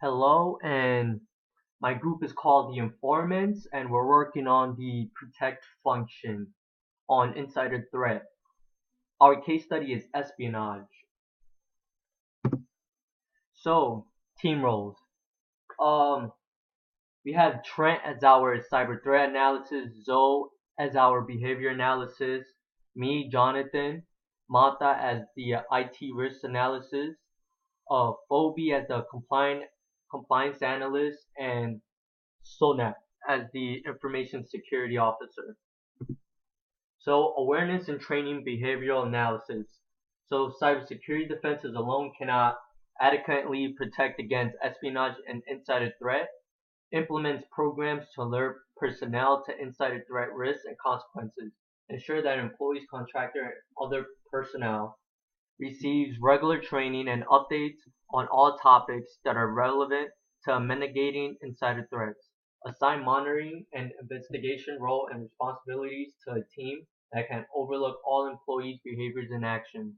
Hello, and my group is called the Informants, and we're working on the protect function on insider threat. Our case study is espionage. So, team roles. Um, we have Trent as our cyber threat analysis, Zoe as our behavior analysis, me, Jonathan, Mata as the IT risk analysis, Phoebe as the compliance analyst, and Sonat as the information security officer. So awareness and training behavioral analysis. So cybersecurity defenses alone cannot adequately protect against espionage and insider threat. Implements programs to alert personnel to insider threat risks and consequences. Ensure that employees, contractor, and other personnel receives regular training and updates on all topics that are relevant to mitigating insider threats. Assign monitoring and investigation role and responsibilities to a team that can overlook all employees' behaviors and actions.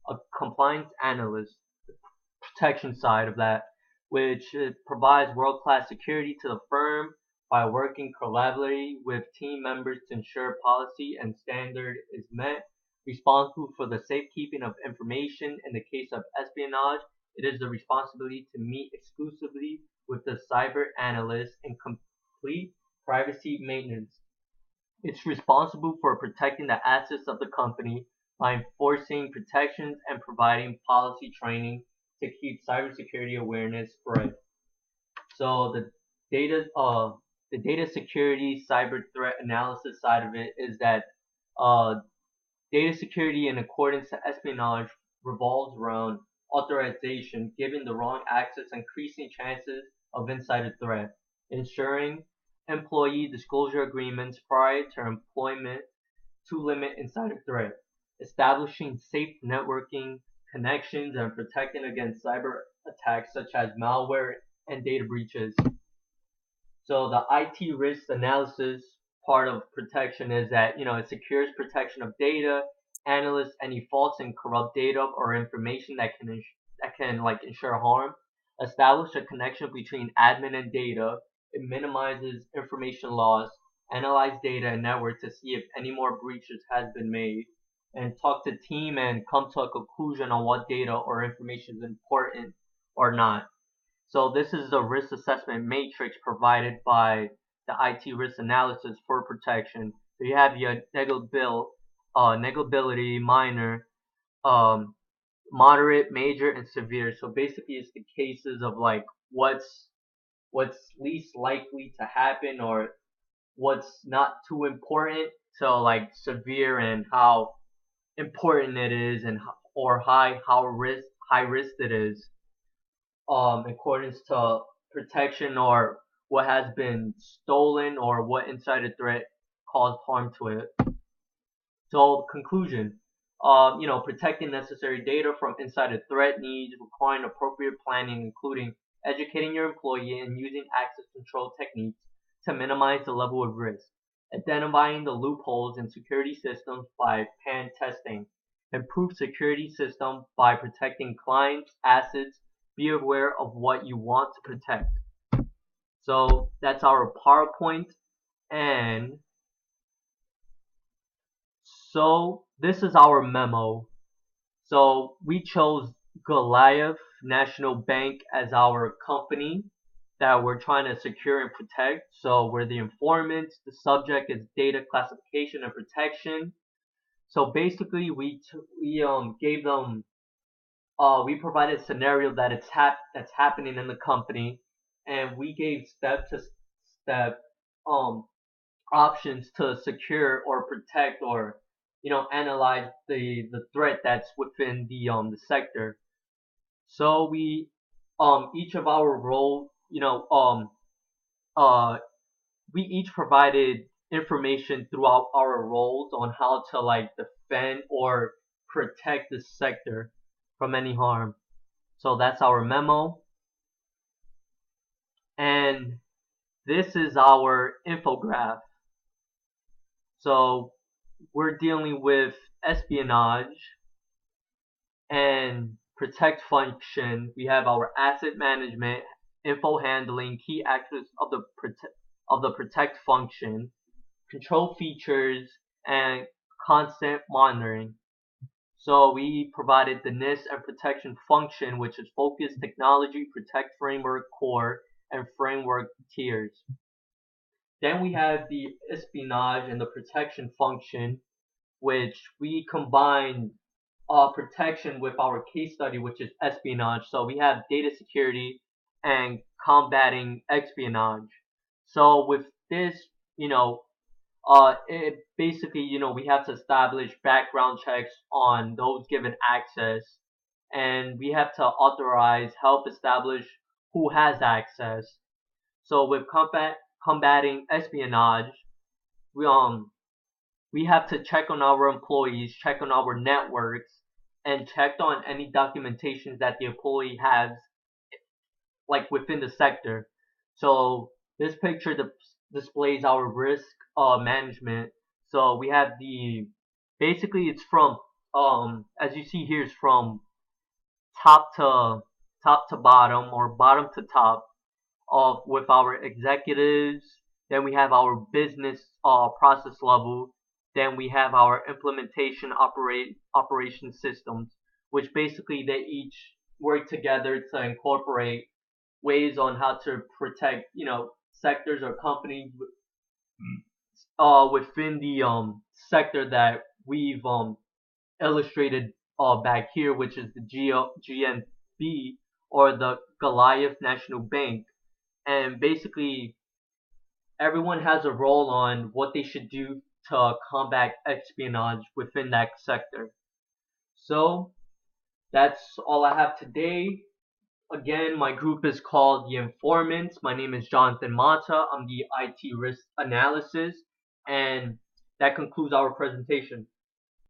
A compliance analyst, the protection side of that, which provides world-class security to the firm by working collaboratively with team members to ensure policy and standard is met. Responsible for the safekeeping of information in the case of espionage, it is the responsibility to meet exclusively with the cyber analyst and complete privacy maintenance. It's responsible for protecting the assets of the company by enforcing protections and providing policy training to keep cybersecurity awareness spread. So data, uh, the data security cyber threat analysis side of it is that uh, data security in accordance to espionage revolves around authorization, giving the wrong access, increasing chances of insider threat, ensuring employee disclosure agreements prior to employment to limit insider threat, establishing safe networking connections and protecting against cyber attacks such as malware and data breaches. So the IT risk analysis part of protection is that it secures protection of data, analysts any false and corrupt data or information that can like ensure harm, establish a connection between admin and data. It minimizes information loss, analyze data and network to see if any more breaches has been made, and talk to team and come to a conclusion on what data or information is important or not. So this is the risk assessment matrix provided by the IT risk analysis for protection. So you have your negligability, minor, um, moderate, major, and severe. So basically, it's the cases of like what's least likely to happen or what's not too important. So like severe and how important it is, and or high risk it is, accordance to protection or what has been stolen or what insider threat caused harm to it. So conclusion, protecting necessary data from insider threat needs requiring appropriate planning, including educating your employee and using access control techniques to minimize the level of risk, identifying the loopholes in security systems by pan testing, improve security system by protecting clients' assets, be aware of what you want to protect. So that's our PowerPoint. And so this is our memo. So we chose Goliath National Bank as our company that we're trying to secure and protect. So we're the informants. The subject is data classification and protection. So basically, we gave them we provided a scenario that that's happening in the company, and we gave step to step um options to secure or protect or analyze the threat that's within the sector. So we each of our role uh we each provided information throughout our roles on how to like defend or protect the sector from any harm. So that's our memo. And this is our infograph. So we're dealing with espionage and protect function, we have our asset management, info handling, key actors of the protect function, control features, and constant monitoring. So we provided the NIST and protection function, which is focus, technology, protect framework, core, and framework tiers. Then we have the espionage and the protection function, which we combined protection with our case study, which is espionage. So we have data security and combating espionage. So with this, you know, it basically, we have to establish background checks on those given access, and we have to authorize, help establish who has access. So with combating espionage, we we have to check on our employees, check on our networks, and check on any documentation that the employee has, like within the sector. So this picture displays our risk management. So we have basically it's from as you see here, it's from top to bottom, or bottom to top, of with our executives. Then we have our business process level. Then we have our implementation operation systems, which basically they each work together to incorporate ways on how to protect, sectors or companies within the sector that we've illustrated back here, which is the GNB, or the Goliath National Bank. And basically everyone has a role on what they should do to combat espionage within that sector. So that's all I have today. Again, my group is called The Informants. My name is Jonathan Mata. I'm the IT risk analysis, and that concludes our presentation.